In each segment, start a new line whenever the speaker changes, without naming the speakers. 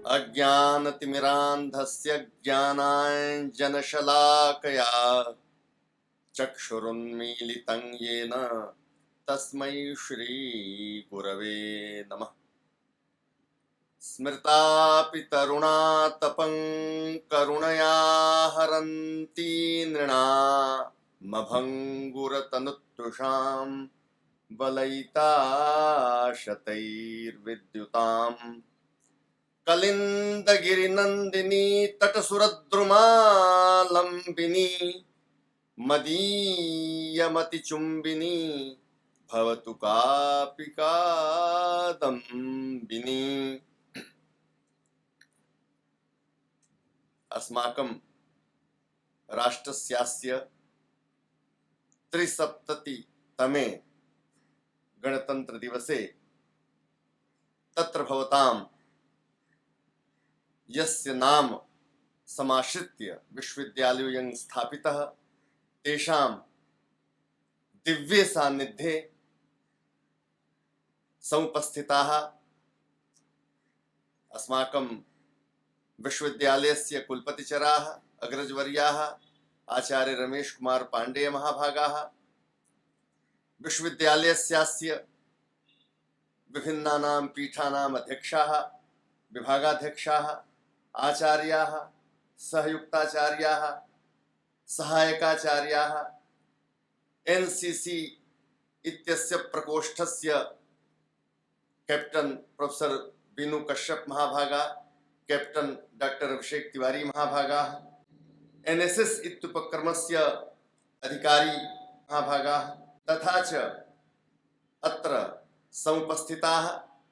अज्ञानतिमिरान्धस्य ज्ञानाञ्जनशलाकया चक्षुरुन्मीलितं येन तस्मै श्रीगुरवे नमः। स्मृतापितरुणातपं करुणया हरन्ती नृणामभङ्गुरतनुतृषां बलयिताशतैर्विद्युताम् कलिन्दगिरिनन्दिनी तटसुरद्रुमालम्बिनी मदीयमतिचुम्बिनी भवतु कापि कादम्बिनी। अस्माकं राष्ट्रस्यास्य त्रिसप्ततितमे गणतंत्र दिवसे तत्र भवतां यस्य नाम समाश्रित्य विश्वविद्यालयोऽयं स्थापितः तेषां दिव्ये सान्निध्ये समुपस्थिताः अस्माकं विश्वविद्यालयस्य कुलपतिचराः अग्रजवर्याः आचार्य रमेश कुमार पांडेय महाभागाः विश्वविद्यालयस्यास्य विभिन्नानां पीठानाम् अध्यक्षाः विभागाध्यक्षाः आचार्याः सहयुक्ताचार्याः सहायकाचार्याः एनसीसी इत्यस्य प्रकोष्ठस्य कैप्टन प्रोफेसर बीनू कश्यप महाभागा कैप्टन डॉक्टर अभिषेक तिवारी महाभागाः एनएसएस इत्युपक्रमस्य अधिकारी महाभागाः तथा च अत्र समुपस्थिताः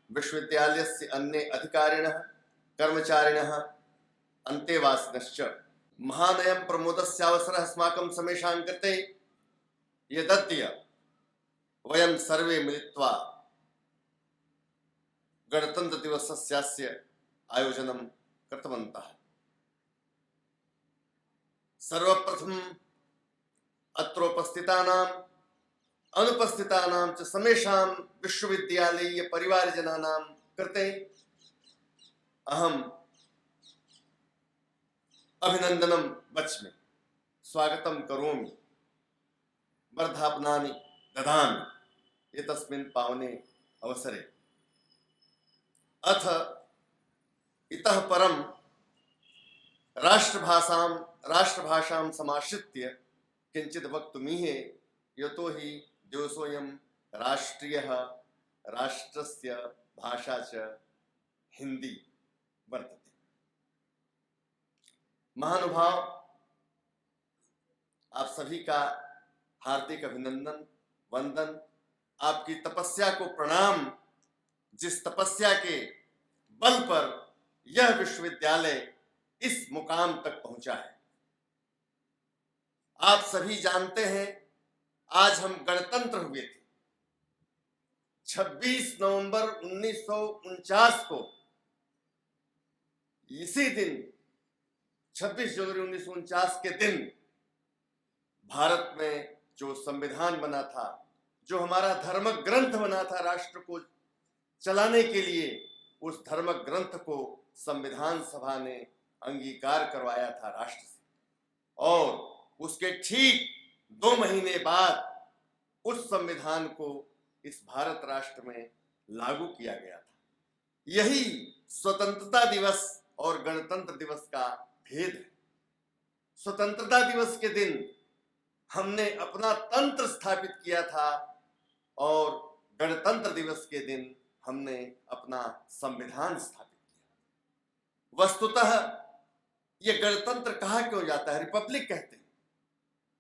विश्वविद्यालयस्य अन्ये अधिकारिणः कर्मचारिणः अन्तेवासिनश्च महानयं प्रमोदस्य अवसरः अस्माकं समेषां कृते यदद्य वयं सर्वे मिलित्वा गणतन्त्रदिवसस्य आयोजनं कृतवन्तः। सर्वप्रथमम् अत्रोपस्थितानाम् अनुपस्थितानां च समेषां विश्वविद्यालयीय परिवारजनानां कृते अहम् अभिनन्दनं वच्मि, स्वागतं करोमि, वर्धापनानि ददामि एतस्मिन् पावने अवसरे। अथ इतः परं राष्ट्रभाषां समाश्रित्य किञ्चित् वक्तुमीहे, यतो हि दिवसोऽयं राष्ट्रियः, राष्ट्रस्य भाषा च हिंदी वर्तते। महानुभाव, आप सभी का हार्दिक अभिनंदन, वंदन, आपकी तपस्या को प्रणाम, जिस तपस्या के बल पर यह विश्वविद्यालय इस मुकाम तक पहुंचा है। आप सभी जानते हैं आज हम गणतंत्र हुए थे 26 नवंबर 1949 को। इसी दिन 26 जनवरी 1949 के दिन भारत में जो संविधान बना था, जो हमारा धर्म ग्रंथ बना था राष्ट्र को चलाने के लिए, उस धर्म ग्रंथ को संविधान सभा ने अंगीकार करवाया था राष्ट्र से, और उसके ठीक 2 महीने बाद उस संविधान को इस भारत राष्ट्र में लागू किया गया था। यही स्वतंत्रता दिवस और गणतंत्र दिवस का भेद है। स्वतंत्रता दिवस के दिन हमने अपना तंत्र स्थापित किया था और गणतंत्र दिवस के दिन हमने अपना संविधान स्थापित किया। वस्तुतः ये गणतंत्र कहा क्यों जाता है? रिपब्लिक कहते हैं।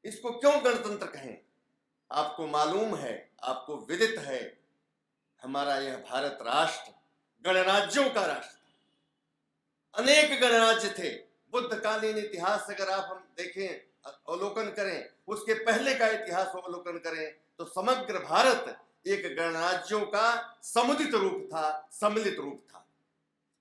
इसको क्यों गणतंत्र कहें? आपको मालूम है, आपको विदित है, हमारा यह भारत राष्ट्र गणराज्यों का राष्ट्र था। अनेक गणराज्य थे। बुद्धकालीन इतिहास अगर आप हम देखें, अवलोकन करें, उसके पहले का इतिहास अवलोकन करें, तो समग्र भारत एक गणराज्यों का समुदित रूप था, सम्मिलित रूप था।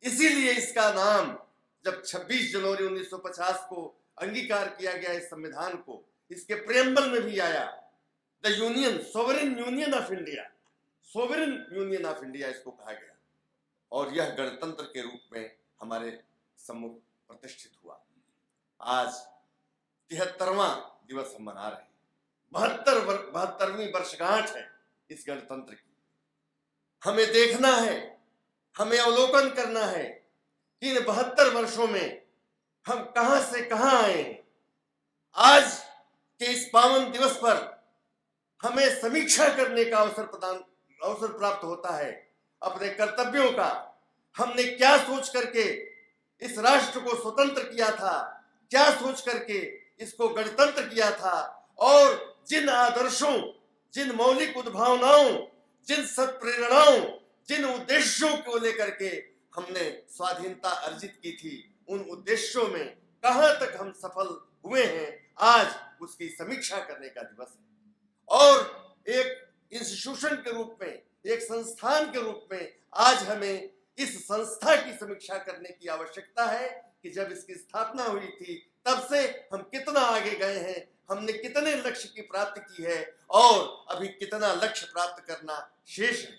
इसीलिए इसका नाम जब 26 जनवरी 1950 को अंगीकार किया गया इस संविधान को, इसके प्रेम्बल में भी आया the union, sovereign union of India, sovereign union of India इसको कहा गया। और यह गणतंत्र के रूप में हमारे सम्मुख प्रतिष्ठित हुआ। आज 73वां दिवस हम मना रहे हैं। 72वीं वर्षगांठ है इस गणतंत्र की। हमें देखना है, हमें अवलोकन करना है कि इन 72 वर्षों में हम कहां से कहां आए हैं। आज के इस पावन दिवस पर हमें समीक्षा करने का अवसर प्राप्त होता है अपने कर्तव्यों का। हमने क्या सोच करके इस राष्ट्र को स्वतंत्र किया था, क्या सोच करके इसको गणतंत्र किया था, और जिन आदर्शों, जिन मौलिक उद्भावनाओं, जिन सत्प्रेरणाओं, जिन उद्देश्यों को लेकर के हमने स्वाधीनता अर्जित की थी, उन उद्देश्यों में कहां तक हम सफल हुए हैं, आज उसकी समीक्षा करने का दिवस है। और एक इंस्टीट्यूशन के रूप में, एक संस्थान के रूप में आज हमें इस संस्था की समीक्षा करने की आवश्यकता है कि जब इसकी स्थापना हुई थी तब से हम कितना आगे गए हैं, हमने कितने लक्ष्य की प्राप्ति की है और अभी कितना लक्ष्य प्राप्त करना शेष है।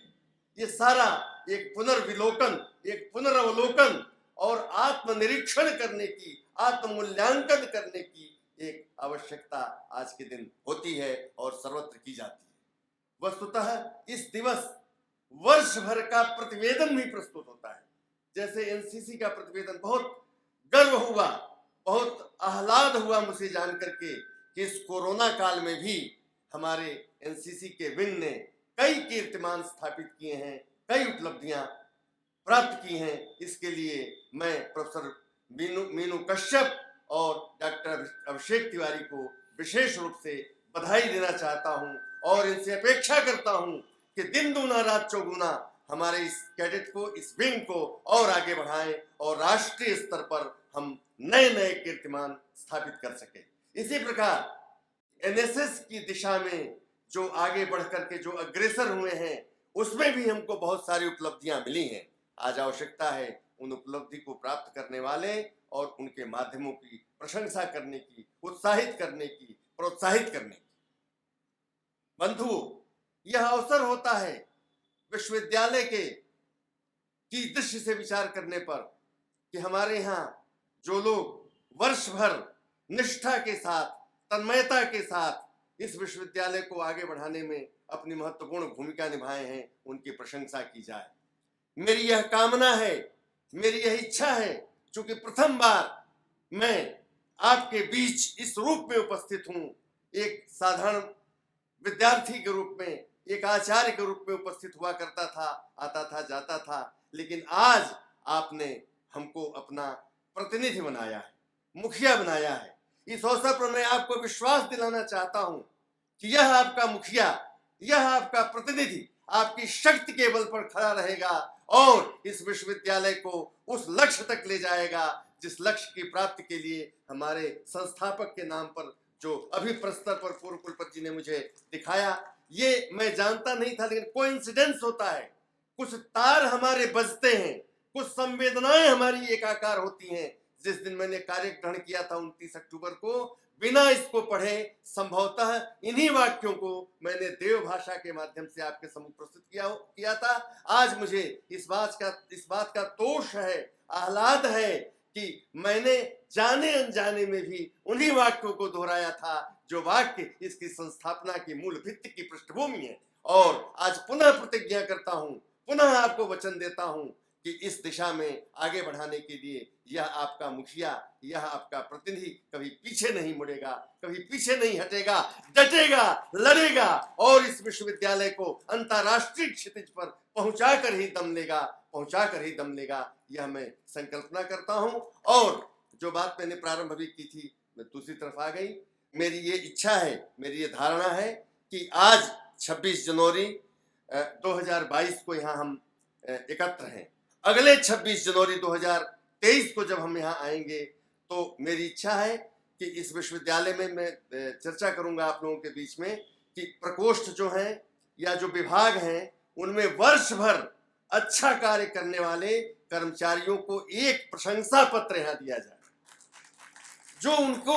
ये सारा एक पुनर्विलोकन, एक पुनरावलोकन और आत्मनिरीक्षण करने की, आत्ममूल्यांकन करने की एक आवश्यकता आज के दिन होती है और सर्वत्र की जाती है। वस्तुतः इस दिवस वर्ष भर का प्रतिवेदन भी प्रस्तुत होता है। जैसे एनसीसी का प्रतिवेदन, बहुत गर्व हुआ, बहुत आह्लाद हुआ मुझे जान करके कि इस कोरोना काल में भी हमारे एनसीसी के विंग ने कई कीर्तिमान स्थापित किए हैं, कई उपलब्धियां प्राप्त की हैं। इसके लिए मैं प्रोफेसर मीनू कश्यप और डॉक्टर अभिषेक तिवारी को विशेष रूप से बधाई देना चाहता हूं और इनसे अपेक्षा करता हूं कि दिन दूना रात चौगुना हमारे इस कैडेट को, इस विंग को और आगे बढ़ाएं और राष्ट्रीय स्तर पर हम नए नए कीर्तिमान स्थापित कर सके। इसी प्रकार एनएसएस की दिशा में जो आगे बढ़ करके जो अग्रसर हुए हैं, उसमें भी हमको बहुत सारी उपलब्धियां मिली हैं। आज आवश्यकता है उन उपलब्धि को प्राप्त करने वाले और उनके माध्यमों की प्रशंसा करने की, उत्साहित करने की, प्रोत्साहित करने की। बंधुओं, यह अवसर होता है विश्वविद्यालय के की दृष्टि से विचार करने पर कि हमारे यहाँ जो लोग वर्ष भर निष्ठा के साथ, तन्मयता के साथ इस विश्वविद्यालय को आगे बढ़ाने में अपनी महत्वपूर्ण भूमिका निभाए हैं, उनकी प्रशंसा की जाए। मेरी यह कामना है, मेरी यह इच्छा है, चूंकि प्रथम बार मैं आपके बीच इस रूप में उपस्थित हूं, एक साधारण विद्यार्थी के रूप में, एक आचार्य के रूप में उपस्थित हुआ करता था, आता था, जाता था, लेकिन आज आपने हमको अपना प्रतिनिधि बनाया है, मुखिया बनाया है। इस अवसर पर मैं आपको विश्वास दिलाना चाहता हूं कि यह आपका मुखिया, यह आपका प्रतिनिधि आपकी शक्ति के बल पर खड़ा रहेगा और इस विश्वविद्यालय को उस लक्ष्य तक ले जाएगा जिस लक्ष्य की प्राप्ति के लिए हमारे संस्थापक के नाम पर जो अभी प्रस्तर पर पूर्व कुलपति जी ने मुझे दिखाया, ये मैं जानता नहीं था, लेकिन कोइंसिडेंस होता है। कुछ तार हमारे बजते हैं, कुछ संवेदनाएं हमारी एकाकार होती हैं। जिस दिन मैंने कार्य ग्रहण किया था 29 अक्टूबर को, बिना इसको पढ़े संभवतः इन्हीं वाक्यों को मैंने देव भाषा के माध्यम से आपके सम्मुख प्रस्तुत किया था। आज मुझे इस बात का तोष है, आह्लाद है कि मैंने जाने अनजाने में भी उन्हीं वाक्यों को दोहराया था जो वाक्य इसकी संस्थापना की मूल भित्ति की पृष्ठभूमि है। और आज पुनः प्रतिज्ञा करता हूं, पुनः आपको वचन देता हूं कि इस दिशा में आगे बढ़ाने के लिए यह आपका मुखिया, यह आपका प्रतिनिधि कभी पीछे नहीं मुड़ेगा, कभी पीछे नहीं हटेगा, डटेगा, लड़ेगा और इस विश्वविद्यालय को अंतर्राष्ट्रीय क्षितिज पर पहुंचाकर ही दम लेगा, यह मैं संकल्पना करता हूं। और जो बात मैंने प्रारंभ अभी की थी, मैं दूसरी तरफ आ गई। मेरी ये इच्छा है, मेरी ये धारणा है कि आज 26 जनवरी 2022 को यहाँ हम एकत्र हैं। अगले 26 जनवरी 2023 को जब हम यहाँ आएंगे तो मेरी इच्छा है कि इस विश्वविद्यालय में मैं चर्चा करूंगा आप लोगों के बीच में कि प्रकोष्ठ जो हैं या जो विभाग हैं उनमें वर्ष भर अच्छा कार्य करने वाले कर्मचारियों को एक प्रशंसा पत्र यहाँ दिया जाए, जो उनको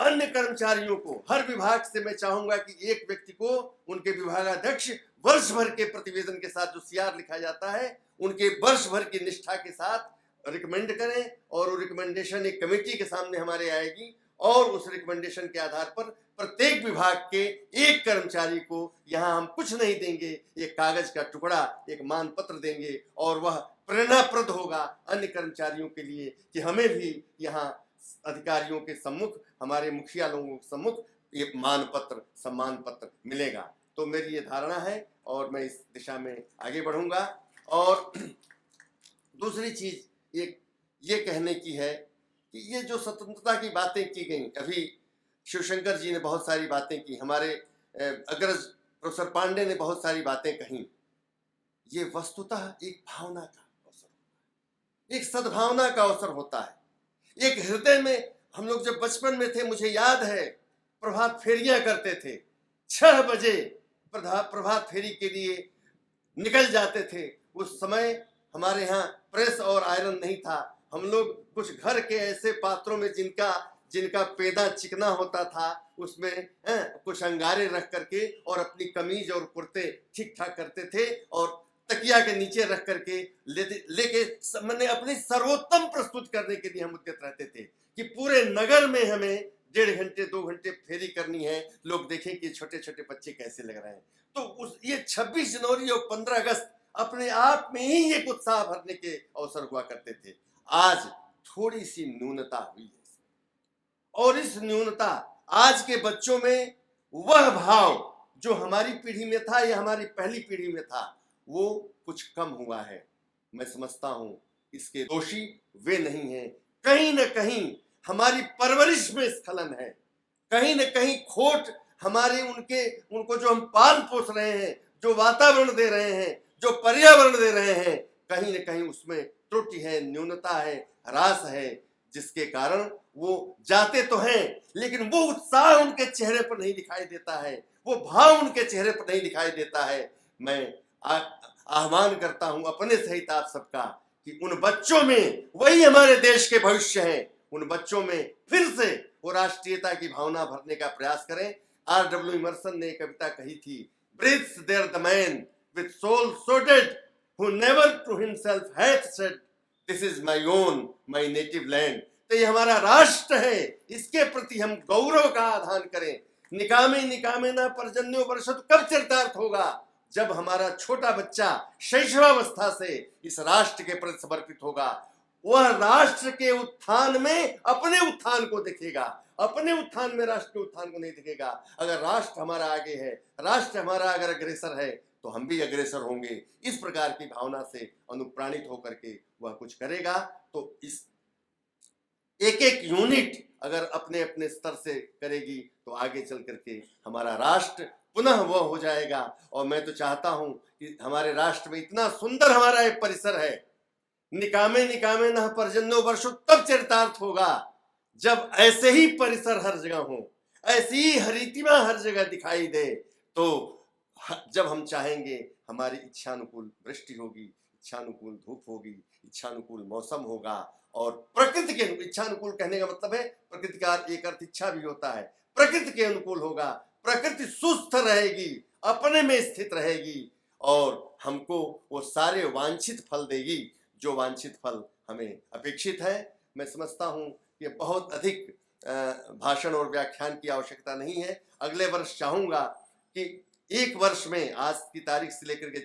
अन्य कर्मचारियों को, हर विभाग से मैं चाहूंगा कि एक व्यक्ति को उनके विभागाध्यक्ष वर्ष भर के प्रतिवेदन के साथ जो सीआर लिखा जाता है, उनके वर्ष भर की निष्ठा के साथ रिकमेंड करें और वो रिकमेंडेशन एक कमेटी के सामने हमारे आएगी और उस रिकमेंडेशन के आधार पर प्रत्येक विभाग के एक कर्मचारी को यहाँ हम कुछ नहीं देंगे, एक कागज का टुकड़ा, एक मान पत्र देंगे और वह प्रेरणाप्रद होगा अन्य कर्मचारियों के लिए कि हमें भी यहाँ अधिकारियों के सम्मुख, हमारे मुखिया लोगों के सम्मुख ये मान पत्र, सम्मान पत्र मिलेगा। तो मेरी ये धारणा है और मैं इस दिशा में आगे बढ़ूंगा। और दूसरी चीज ये कहने की है कि ये जो स्वतंत्रता की बातें की गई, अभी शिवशंकर जी ने बहुत सारी बातें की, हमारे अग्रज प्रोफेसर पांडे ने बहुत सारी बातें कही, ये वस्तुतः एक भावना का अवसर, एक सद्भावना का अवसर होता है। एक हृदय में, हम लोग जब बचपन में थे, मुझे याद है प्रभात फेरियां करते थे, 6 बजे प्रभात फेरी के लिए निकल जाते थे। उस समय हमारे यहाँ प्रेस और आयरन नहीं था, हम लोग कुछ घर के ऐसे पात्रों में जिनका पेदा चिकना होता था उसमें कुछ अंगारे रख करके और अपनी कमीज और कुर्ते ठीक ठाक करते थे और तकिया के नीचे रख करके लेके मैंने अपनी सर्वोत्तम प्रस्तुत करने के लिए हम उद्यत रहते थे कि पूरे नगर में हमें 1.5 घंटे 2 घंटे फेरी करनी है, लोग देखें कि छोटे छोटे बच्चे कैसे लग रहे हैं। तो ये 26 जनवरी और 15 अगस्त अपने आप में ही एक उत्साह भरने के अवसर हुआ करते थे। आज थोड़ी सी न्यूनता हुई है और इस न्यूनता, आज के बच्चों में वह भाव जो हमारी पीढ़ी में था या हमारी पहली पीढ़ी में था, वो कुछ कम हुआ है। मैं समझता हूं इसके दोषी वे नहीं हैं, कहीं न कहीं हमारी परवरिश में स्खलन है, कहीं न कहीं खोट हमारे उनको जो हम पाल पोस रहे हैं, जो वातावरण दे रहे हैं, जो पर्यावरण दे रहे हैं, कहीं न कहीं उसमें त्रुटि है, न्यूनता है, ह्रास है, जिसके कारण वो जाते तो हैं लेकिन वो उत्साह उनके चेहरे पर नहीं दिखाई देता है, वो भाव उनके चेहरे पर नहीं दिखाई देता है। मैं आह्वान करता हूं अपने सहित आप सबका कि उन बच्चों में, वही हमारे देश के भविष्य हैं, उन बच्चों में फिर से वो राष्ट्रीयता की भावना भरने का प्रयास करें। R.W. इमर्सन ने एक कविता कही थी, breathes there the man with soul so dead who never to himself hath said this is my own, my native land। तो ये हमारा राष्ट्र है, इसके प्रति हम गौरव का आधान करें। निकामे निकामे ना परजन्यो वर्षत कब चरितार्थ होगा, जब हमारा छोटा बच्चा शैशवावस्था से इस राष्ट्र के प्रति समर्पित होगा। वह राष्ट्र के उत्थान में अपने उत्थान को देखेगा, अपने उत्थान में राष्ट्र के उत्थान को नहीं देखेगा। अगर राष्ट्र हमारा आगे है, राष्ट्र हमारा अगर अग्रेसर है, तो हम भी अग्रेसर होंगे। इस प्रकार की भावना से अनुप्राणित होकर के वह कुछ करेगा। तो इस एक एक यूनिट अगर अपने अपने स्तर से करेगी तो आगे चल करके हमारा राष्ट्र पुनः वह हो जाएगा। और मैं तो चाहता हूं कि हमारे राष्ट्र में इतना सुंदर हमारा एक परिसर है, निकामे निकामे न परजन्यो वर्षो तब चरितार्थ होगा जब ऐसे ही परिसर हर जगह हो, ऐसी ही हरितिमा हर जगह दिखाई दे। तो जब हम चाहेंगे हमारी इच्छानुकूल वृष्टि होगी, इच्छानुकूल धूप होगी, इच्छानुकूल मौसम होगा और प्रकृति के इच्छानुकूल कहने का मतलब है प्रकृति का एक अर्थ इच्छा भी होता है, प्रकृति के अनुकूल होगा, प्रकृति सुस्थ रहेगी, अपने में स्थित रहेगी और हमको वो सारे वांछित फल देगी जो वांछित फल हमें अपेक्षित है। मैं समझता हूँ कि बहुत अधिक भाषण और व्याख्यान की आवश्यकता नहीं है। अगले वर्ष चाहूंगा कि एक वर्ष में आज की तारीख से लेकर के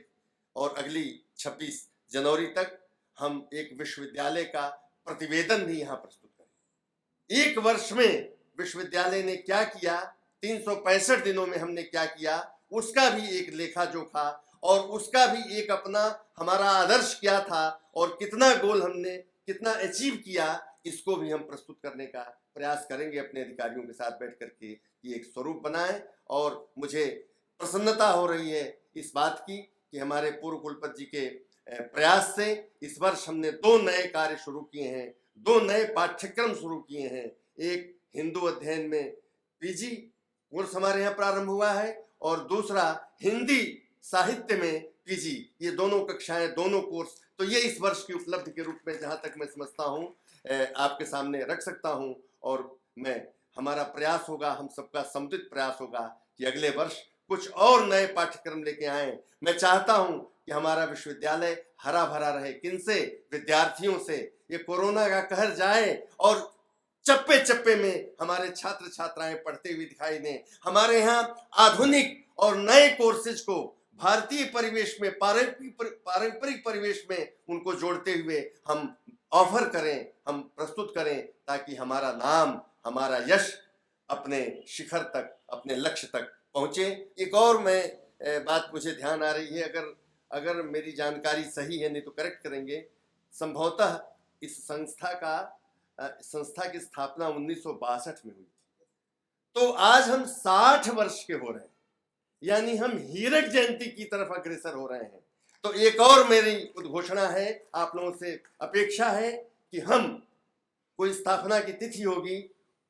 और अगली 26 जनवरी तक हम एक विश्वविद्यालय का प्रतिवेदन भी यहाँ प्रस्तुत करें। एक वर्ष में विश्वविद्यालय ने क्या किया, 365 दिनों में हमने क्या किया, उसका भी एक लेखा जोखा और उसका भी एक अपना हमारा आदर्श क्या था और कितना गोल हमने कितना अचीव किया, इसको भी हम प्रस्तुत करने का प्रयास करेंगे अपने अधिकारियों के साथ बैठ करके कि एक स्वरूप बनाएं। और मुझे प्रसन्नता हो रही है इस बात की कि हमारे पूर्व कुलपति जी के प्रयास से इस वर्ष हमने 2 नए कार्य शुरू किए हैं, 2 नए पाठ्यक्रम शुरू किए हैं। एक हिंदू अध्ययन में पीजी कोर्स हमारे यहाँ प्रारंभ हुआ है और दूसरा हिंदी साहित्य में पीजी, ये दोनों कक्षाएं, दोनों कोर्स, तो ये इस वर्ष की उपलब्धि के रूप में जहां तक मैं समझता हूं आपके सामने रख सकता हूं। और हमारा प्रयास होगा, हम सबका समुचित प्रयास होगा कि अगले वर्ष कुछ और नए पाठ्यक्रम लेके आए। मैं चाहता हूं कि हमारा विश्वविद्यालय हरा भरा रहे। किनसे? विद्यार्थियों से। ये कोरोना का कहर जाए और चप्पे चप्पे में हमारे छात्र छात्राएं पढ़ते हुए दिखाई दें। हमारे यहाँ आधुनिक और नए कोर्सेज को भारतीय परिवेश में, पारंपरिक परिवेश में उनको जोड़ते हुए हम ऑफर करें, हम प्रस्तुत करें, ताकि हमारा नाम, हमारा यश अपने शिखर तक, अपने लक्ष्य तक पहुंचे। एक और बात मुझे ध्यान आ रही है, अगर मेरी जानकारी सही है, नहीं तो करेक्ट करेंगे। संभवतः इस संस्था की स्थापना 1962 में हुई थी, तो आज हम 60 वर्ष के हो रहे हैं, यानी हम हीरक जयंती की तरफ अग्रसर हो रहे हैं। तो एक और मेरी उद्घोषणा है, आप लोगों से अपेक्षा है कि हम, कोई स्थापना की तिथि होगी,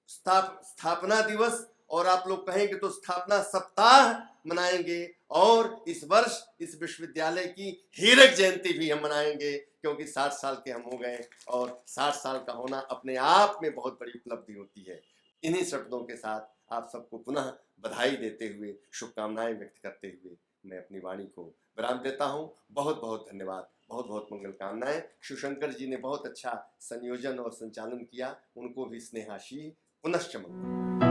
स्थापना दिवस, और आप लोग कहेंगे तो स्थापना सप्ताह मनाएंगे, और इस वर्ष इस विश्वविद्यालय की हीरक जयंती भी हम मनाएंगे, क्योंकि 60 साल के हम हो गए, और 60 साल का होना अपने आप में बहुत बड़ी उपलब्धि होती है। इन्हीं शब्दों के साथ आप सबको पुनः बधाई देते हुए, शुभकामनाएं व्यक्त करते हुए मैं अपनी वाणी को विराम देता हूं। बहुत बहुत धन्यवाद, बहुत बहुत मंगल कामनाएं। शिवशंकर जी ने बहुत अच्छा संयोजन और संचालन किया, उनको भी स्नेहाशीष पुनश्च मंगल।